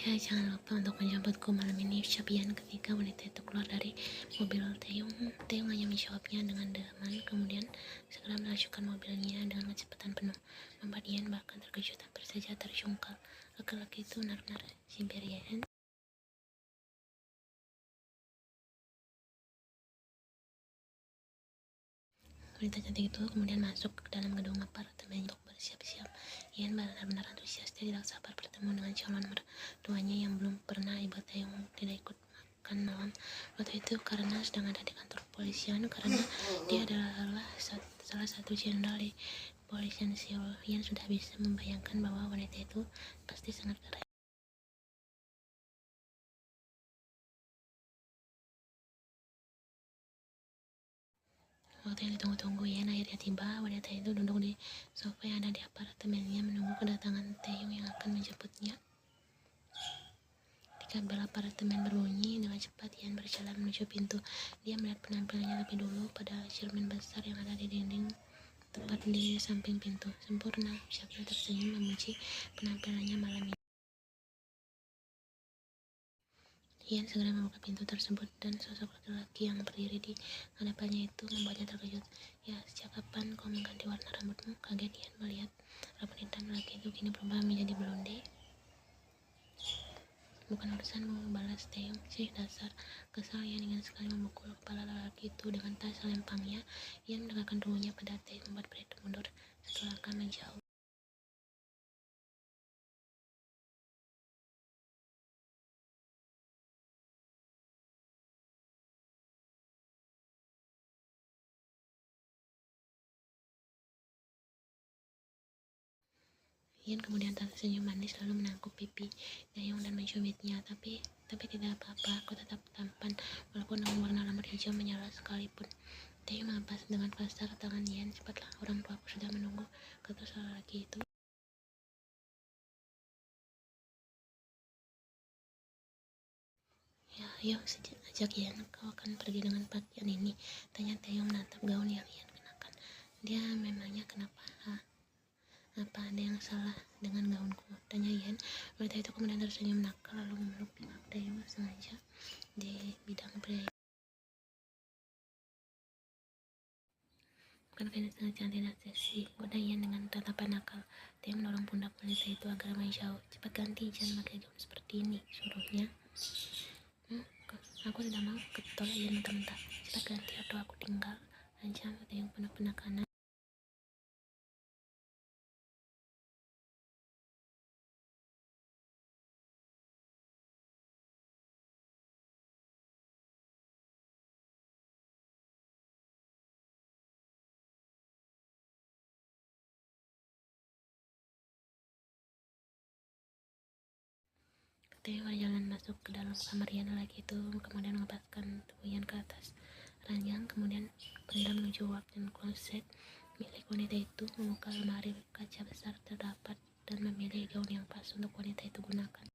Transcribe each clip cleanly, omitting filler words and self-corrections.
Jangan lupa untuk menjemputku malam ini, ucap Ian ketika wanita itu keluar dari mobil Taeyong. Taeyong hanya menjawabnya dengan deraman, kemudian segera melajukan mobilnya dengan kecepatan penuh, membuat Ian bahkan terkejut hampir saja terjungkal. Laki-laki itu benar-benar Siberian. Wanita cantik itu kemudian masuk ke dalam gedung apartemen untuk bersiap-siap. Ian benar-benar antusias, dia tidak sabar bertemu dengan calon mertuanya yang belum pernah ibu Taeyong tidak ikut makan malam waktu itu karena sedang ada di kantor polisian, karena dia adalah salah satu jenderal di polisian Seoul. Ian sudah bisa membayangkan bahwa wanita itu pasti sangat keren. Waktu yang ditunggu-tunggu, Ian akhirnya tiba. Wanita itu duduk di sofa yang ada di apartemennya menunggu kedatangan Taeyong yang akan menjemputnya. Ketika bel apartemen berbunyi dengan cepat, Ian berjalan menuju pintu. Dia melihat penampilannya lebih dulu pada cermin besar yang ada di dinding tepat di samping pintu. Sempurna, ucapnya tersenyum memuji penampilannya malam ini. Ian segera membuka pintu tersebut dan sosok laki-laki yang berdiri di hadapannya itu membuatnya terkejut. Ya, sejak kapan kau mengganti warna rambutmu? Kaget Ian melihat rambut hitam laki itu kini berubah menjadi blonde. Bukan urusanmu, balas Taeyong. Sih, dasar. Kesal, Ian ingin sekali memukul kepala lelaki itu dengan tas lempangnya. Ian mendekatkan tubuhnya pada Taeyong membuat pria itu mundur satu langkah menjauh. Ian kemudian tersenyum manis lalu menangkuk pipi Taeyong dan mencumitnya. Tapi tidak apa-apa, aku tetap tampan walaupun dengan warna rambut hijau menyala sekalipun. Taeyong mengepas dengan kasar tangan Ian. Cepatlah, orang tuaku sudah menunggu, kata seorang laki itu. Ya, yuk ajak Ian, kau akan pergi dengan pakaian ini, tanya Taeyong menatap gaun yang Ian kenakan. Dia memangnya kenapa? Apa ada yang salah dengan gaunku? Tanya Ian. Wanita itu kemudian tersenyum nakal lalu memeluk pinggang Taeyong sengaja di bidang pria. Bukankah ini sangat cantik dan seksi? Goda Ian dengan tatapan nakal. Taeyong mendorong pundak wanita itu agar menjauh. Cepat ganti, jangan pakai gaun seperti ini, suruhnya. Aku tidak mau, ketol Ian mentah-mentah. Cepat ganti atau aku tinggal, ancam Taeyong penuh penekanan. Taeyong berjalan masuk ke dalam kamar Ian. Lelaki itu kemudian melepaskan tubuh Ian ke atas ranjang, kemudian berjalan menuju walk-in closet milik wanita itu, membuka lemari kaca besar terdapat dan memilih gaun yang pas untuk wanita itu gunakan.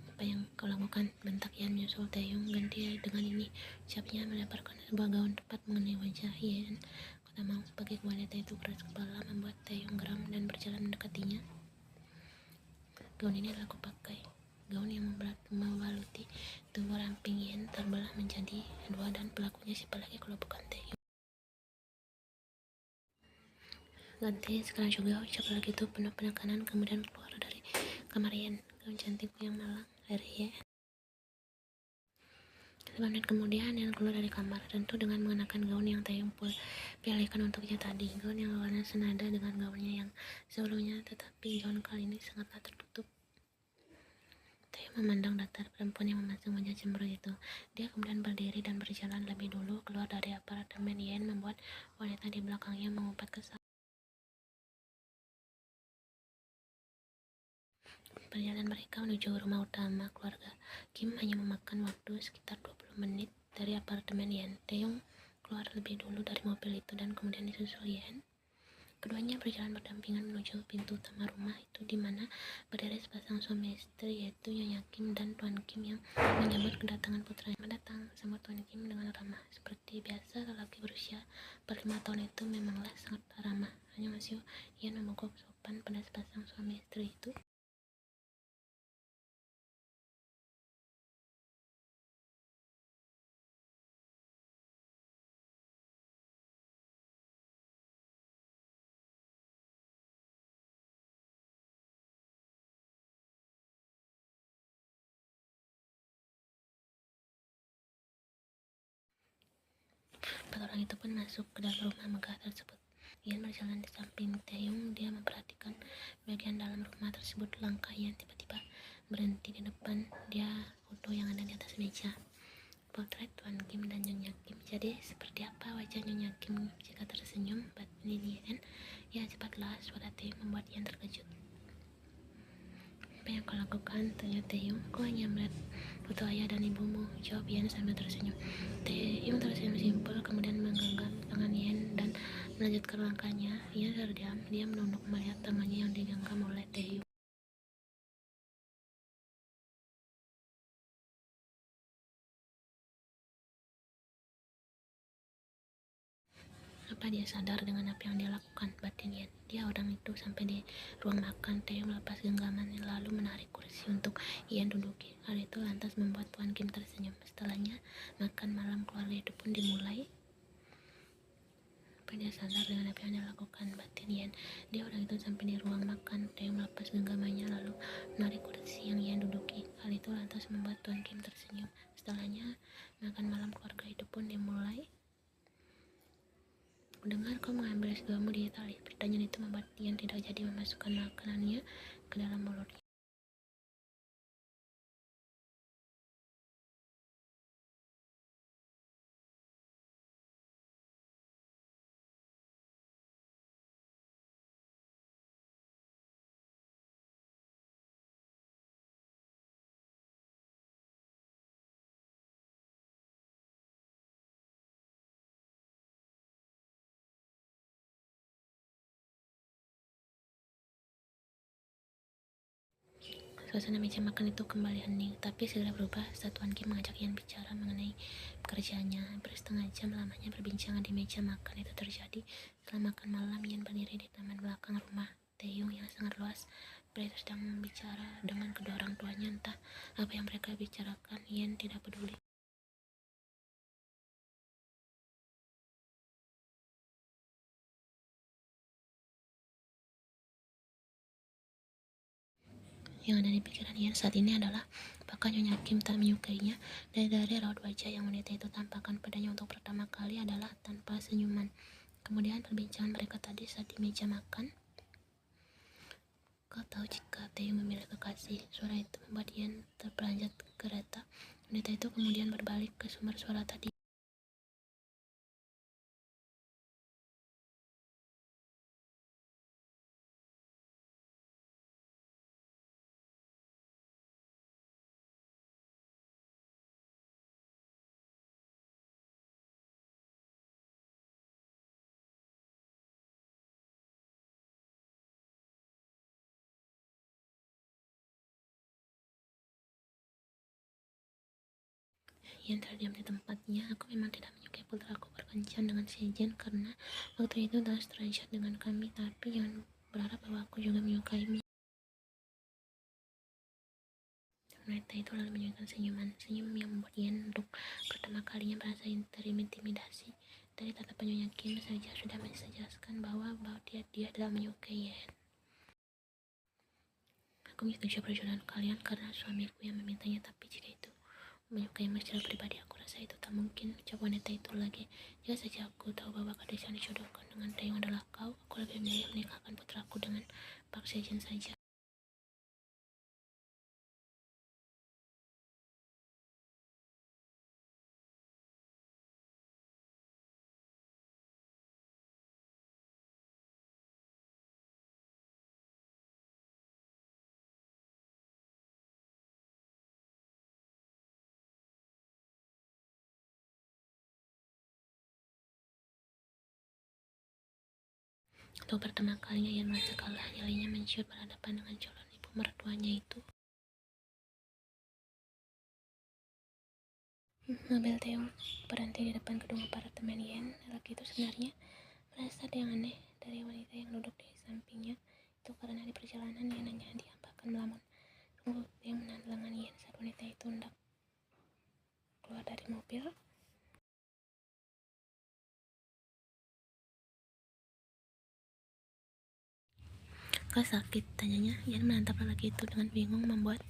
Apa yang kau lakukan? Bentak Ian menyusul Taeyong. Ganti dengan ini, ucapnya mendapatkan sebuah gaun tepat mengenai wajah Ian. Kau tak mau, bagi wanita itu keras kepala, membuat Taeyong geram dan berjalan mendekatinya. Gaun ini adalah aku pakai. Gaun yang membaluti tubuh ramping Ian terbelah menjadi dua, dan pelakunya siapa lagi kalau bukan Taeyong. Ganti sekarang juga, ucap lagi itu penuh penekanan, kemudian keluar dari kamar Ian. Gaun cantikku yang malang, dari Ian. 5 menit kemudian Ian keluar dari kamar, tentu dengan mengenakan gaun yang Taeyong pilihkan untuknya tadi. Gaun yang warna senada dengan gaunnya yang sebelumnya, tetapi gaun kali ini sangatlah tertutup. Taeyong memandang datar perempuan yang memasang wajah cemberut itu. Dia kemudian berdiri dan berjalan lebih dulu keluar dari apartemen Ian, membuat wanita di belakangnya mengumpat kesal. Perjalanan mereka menuju rumah utama keluarga Kim hanya memakan waktu sekitar 20 menit dari apartemen Ian. Taeyong keluar lebih dulu dari mobil itu dan kemudian disusul Ian. Keduanya berjalan berdampingan menuju pintu utama rumah itu, di mana berdiri sepasang suami istri, yaitu Nyonya Kim dan Tuan Kim yang menyambut kedatangan putranya. Selamat datang, sambut Tuan Kim dengan ramah. Seperti biasa, lelaki berusia 45 tahun itu memanglah sangat ramah. Hanya masih Ian memukul sopan pada sepasang suami istri itu. Empat orang itu pun masuk ke dalam rumah megah tersebut. Ian berjalan di samping Taeyong. Dia memperhatikan bagian dalam rumah tersebut. Langkah Ian tiba-tiba berhenti di depan dia foto yang ada di atas meja. Potret Tuan Kim dan Nyonya Kim. Jadi seperti apa wajah Nyonya Kim jika tersenyum? Batin Ian. Ya cepatlah, suara Taeyong membuat Ian terkejut. Apa yang kau lakukan? Tanya Taeyong. Aku hanya melihat foto ayah dan ibumu, jawab Ian sambil tersenyum. Taeyong tersenyum simpel, kemudian menggenggam tangan Ian dan melanjutkan langkahnya. Ian terdiam, dia menunduk melihat tangannya yang digenggam oleh Taeyong. Apa dia sadar dengan apa yang dia lakukan? Batin Ian. Dia orang itu sampai di ruang makan. Taeyong melepas genggaman lalu menarik kursi untuk Ian duduki. Hal itu lantas membuat Tuan Kim tersenyum. Setelahnya, makan malam keluarga itu pun dimulai. Apa dia sadar dengan apa yang dia lakukan? Batin Ian. Dia orang itu sampai di ruang makan. Taeyong melepas genggamannya lalu menarik kursi yang Ian duduki. Hal itu lantas membuat Tuan Kim tersenyum. Setelahnya, makan malam keluarga itu pun dimulai. Kudengar kau mengambil S2-mu di Italia. Pertanyaan itu membuat Ian tidak jadi memasukkan makanannya ke dalam mulutnya. Suasana meja makan itu kembali hening, tapi segera berubah saat Tuan Kim mengajak Ian bicara mengenai pekerjaannya. Hampir setengah jam lamanya perbincangan di meja makan itu terjadi. Setelah makan malam, Ian berdiri di taman belakang rumah Taeyong yang sangat luas. Pria itu sedang bicara dengan kedua orang tuanya. Entah apa yang mereka bicarakan, Ian tidak peduli. Yang ada di pikiran Ian saat ini adalah apakah Nyonya Kim tak menyukainya. Dari raut wajah yang wanita itu tampakkan padanya untuk pertama kali adalah tanpa senyuman. Kemudian perbincangan mereka tadi saat di meja makan. Kau tahu jika Taeyong memiliki kekasih? Suara itu membuat Ian terperanjat kereta. Wanita itu kemudian berbalik ke sumber suara tadi. Ian terdiam di tempatnya. Aku memang tidak menyukai putraku berkencan dengan Sejin karena waktu itu telah derajat dengan kami, tapi jangan berharap bahwa aku juga menyukaimu. Wanita itu lalu menunjukkan senyum yang membuat Ian untuk pertama kalinya merasa terintimidasi. Dari tatapan Nyonya Kim saja sudah menjelaskan bahwa dia tidak menyukai Ian. Aku menyetujui perjodohan kalian karena suamiku yang memintanya, tapi jika itu menyukaimu secara pribadi, aku rasa itu tak mungkin, ucap wanita itu lagi. Jika saja aku tahu bahwa gadis yang dijodohkan dengan Taeyong adalah kau, aku lebih memilih menikahkan putraku dengan Park Sejin saja. Untuk pertama kalinya Ian merasa kalah. Nyalinya menciut berhadapan dengan calon ibu mertuanya itu. Mobil Taeyong berhenti di depan gedung apartemen Ian. Lelaki itu sebenarnya merasa ada yang aneh dari wanita yang duduk di sampingnya. Itu karena di perjalanan Ian hanya diampakkan melamun. Tunggu, dia menahan lengan Ian saat wanita itu hendak keluar dari mobil. Kau sakit? Tanyanya. Ian menatap lelaki itu dengan bingung, membuat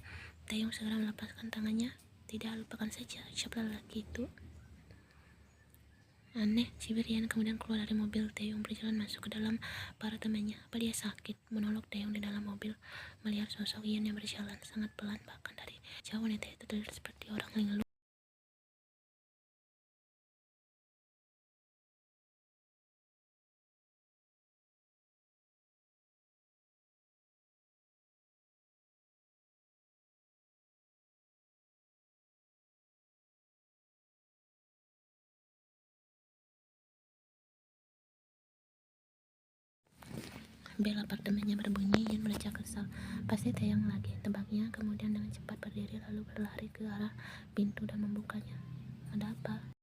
Taeyong segera melepaskan tangannya. Tidak, lupakan saja, ucap lelaki itu. Aneh, si Brian kemudian keluar dari mobil. Taeyong berjalan masuk ke dalam apartemennya. Apa dia sakit? Menolong Taeyong di dalam mobil. Melihat sosok Ian yang berjalan sangat pelan, bahkan dari jauh wanita itu terlihat seperti orang linglung. Bel apartemennya berbunyi. Ian melacak kesal. Pasti Taeyong lagi, tebaknya. Kemudian dengan cepat berdiri lalu berlari ke arah pintu dan membukanya. Ada apa?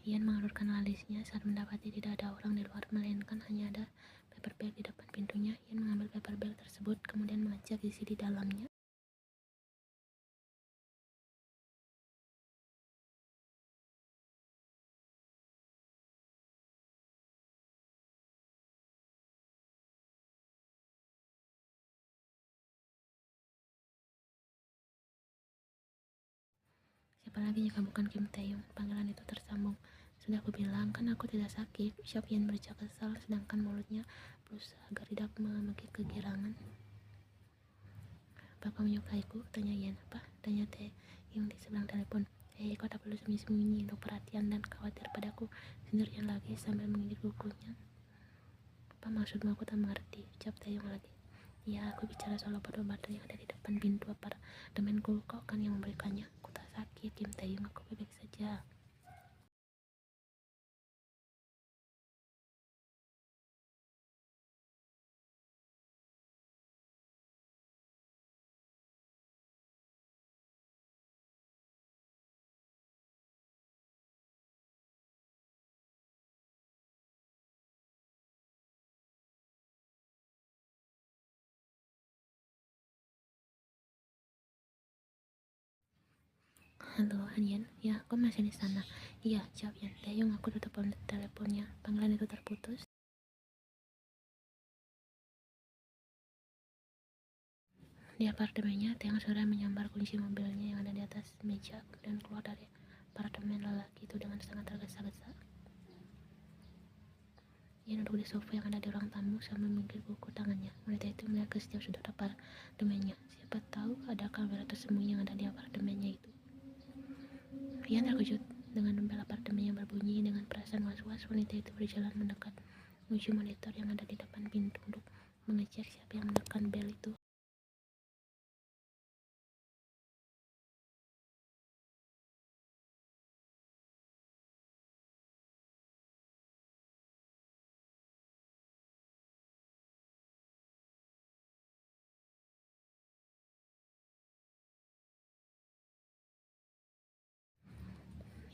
Ian mengerutkan alisnya saat mendapati tidak ada orang di luar, melainkan hanya ada paper bag di depan pintunya. Ian mengambil paper bag tersebut, kemudian mengecek isi di dalamnya. Siapa lagi jika bukan Kim Taeyong? Panggilan itu tersambung. Sudah aku bilang, kan aku tidak sakit. Ucap Ian bercak kesal, sedangkan mulutnya berusaha agar tidak memekik kegirangan. Apa kau menyukaiku? Tanya Ian. Apa? Tanya Taeyong di seberang telepon. Kau tak perlu sembunyi-sembunyi untuk perhatian dan khawatir padaku. Sindir Ian lagi sambil menggigit kukunya. Apa maksudmu? Aku tak mengerti. Ucap Taeyong lagi. Ya, aku bicara soal obat-obatan yang ada di depan pintu apartemenku. Kau kan yang memberikannya. Aku tak sakit, Kim Taeyong. Aku baik-baik saja. Halo, Ian. Ya, aku masih di sana. Iya, jawab Ian. Taeyong, aku tutup teleponnya. Panggilan itu terputus. Di apartemennya, Taeyong segera menyambar kunci mobilnya yang ada di atas meja, kemudian keluar dari apartemen lelaki itu dengan sangat tergesa-gesa. Ia duduk di sofa yang ada di ruang tamu sambil menggigit kuku tangannya. Wanita itu melihat ke setiap sudut apartemennya. Siapa tahu ada kamera tersembunyi yang ada di apartemennya itu. Ian terkejut dengan bel apartemen yang berbunyi. Dengan perasaan was-was, wanita itu berjalan mendekat menuju monitor yang ada di depan pintu untuk mengecek siapa yang menekan bel itu.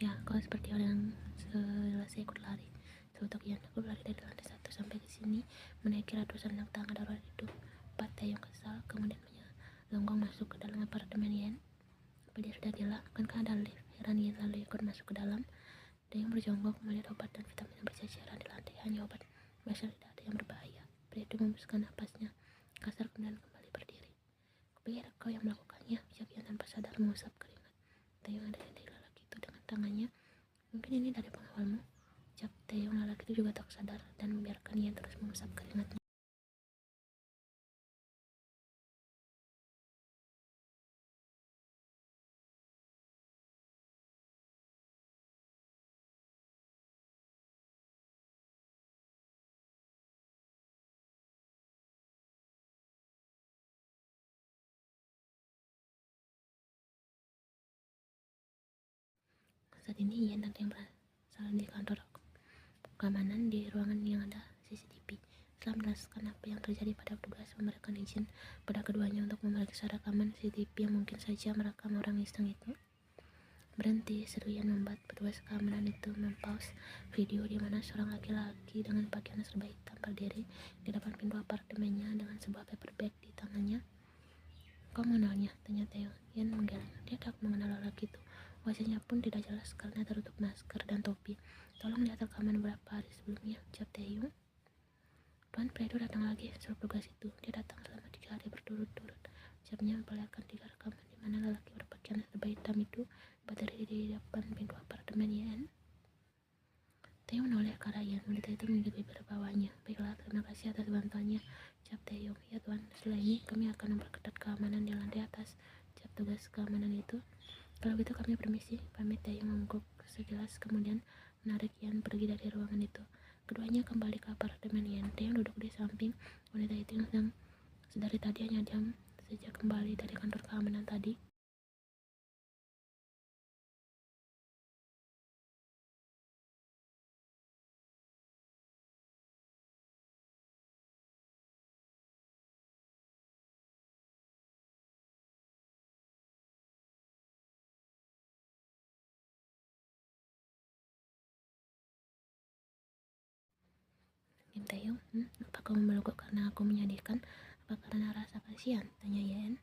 Ya, kau seperti orang yang selesai ikut lari. Sebutok Ian, aku berlari dari lantai 1 sampai ke sini, menaiki ratusan tangga darurat itu. Pak Taeyong kesal, kemudian melonggong masuk ke dalam apartemen Ian. Apa dia sudah gila? Kankah ada lift? Heran Ian lalu ikut masuk ke dalam. Taeyong berjongkok melihat obat dan vitamin yang berceceran di lantai. Hanya obat, biasa tidak ada yang berbahaya. Pria itu membuskan napasnya kasar kemudian kembali berdiri. Kupikir kau yang melakukannya, ucap Ian tanpa sadar mengusap keringat. Taeyong ada di lelaki itu dengan tangannya. Mungkin ini dari pengawalmu, ucap Taeyong. Lelaki itu juga tak sadar dan membiarkan Ian terus mengusap keringatnya. Saat ini Ian dan yang berasal di kantor keamanan di ruangan yang ada CCTV. Setelah menjelaskan apa yang terjadi pada petugas, memberikan izin pada keduanya untuk memeriksa rekaman CCTV yang mungkin saja merekam orang iseng itu. Berhenti, seru Ian membuat petugas keamanan itu mempause video di mana seorang laki-laki dengan pakaian serba hitam berdiri di depan pintu apartemennya dengan sebuah paper bag di tangannya. Kau mengenalnya? Tanya Theo. Ian menggeleng. Dia tak mengenal lelaki itu. Wajahnya pun tidak jelas karena tertutup masker dan topi. Tolong lihat rekaman beberapa hari sebelumnya, ucap Taeyong. Tuan, pria itu datang lagi, seru petugas itu. Dia datang selama 3 hari berturut-turut. Ucapnya memperlihatkan 3 rekaman di mana lelaki berpakaian serba hitam itu berdiri di depan pintu apartemen Yan. Taeyong menoleh ke arah Yan. Wanita itu menunjuk bibir bawahnya. Baiklah, terima kasih atas bantuannya, ucap Taeyong. Ya tuan, setelah ini kami akan memperketat keamanan di lantai atas, ucap tugas keamanan itu. Kalau gitu kami permisi, pamit. Taeyong mengangguk sejelas kemudian menarik Yan pergi dari ruangan itu. Keduanya kembali ke apartemen Yan. Taeyong duduk di samping wanita itu yang dari tadi hanya diam sejak kembali dari kantor keamanan tadi. Kim Taeyong, apa kamu memelukku karena aku menyedihkan? Apa karena rasa kasihan? Tanya Yan.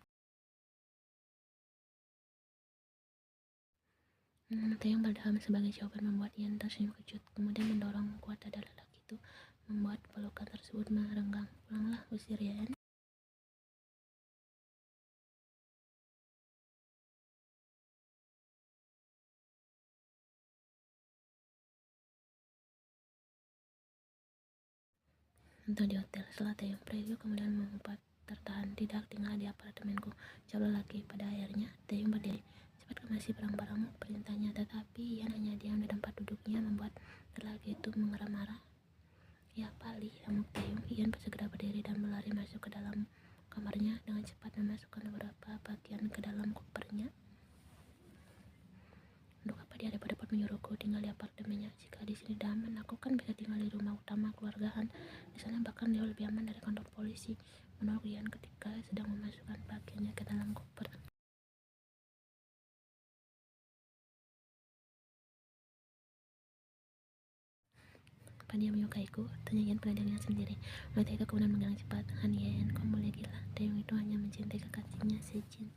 Taeyong berdeham sebagai jawaban membuat Yan tersenyum kejut, kemudian mendorong kuat dada lelaki itu, membuat pelukan tersebut merenggang. Pulanglah, usir Yan. Untuk di hotel, setelah Taeyong pergi kemudian mengumpat, tertahan, tidak tinggal di apartemenku, jawab lelaki. Pada akhirnya, Taeyong berdiri. Cepat kemasi barang-barangmu, perintahnya, tetapi Yan hanya diam di tempat duduknya, membuat lelaki itu marah-marah. Ya Pali, amuk Taeyong. Yan segera berdiri dan berlari masuk ke dalam kamarnya dengan cepat memasukkan beberapa pakaian ke dalam kopernya. Untuk apa dia repot-repot menyuruhku tinggal di apartemennya? Jika di sini aman, aku kan bisa tinggal di rumah utama keluargaan. Di sana bahkan jauh lebih aman dari kantor polisi. Menolak Yan ketika sedang memasukkan pakaiannya ke dalam koper. Apa dia menyukaiku? Tanya Yan pada dirinya sendiri. Wanita itu kemudian menggeleng cepat. Han Yan, kamu boleh gila. Taeyong itu hanya mencintai kekasihnya, Sejin.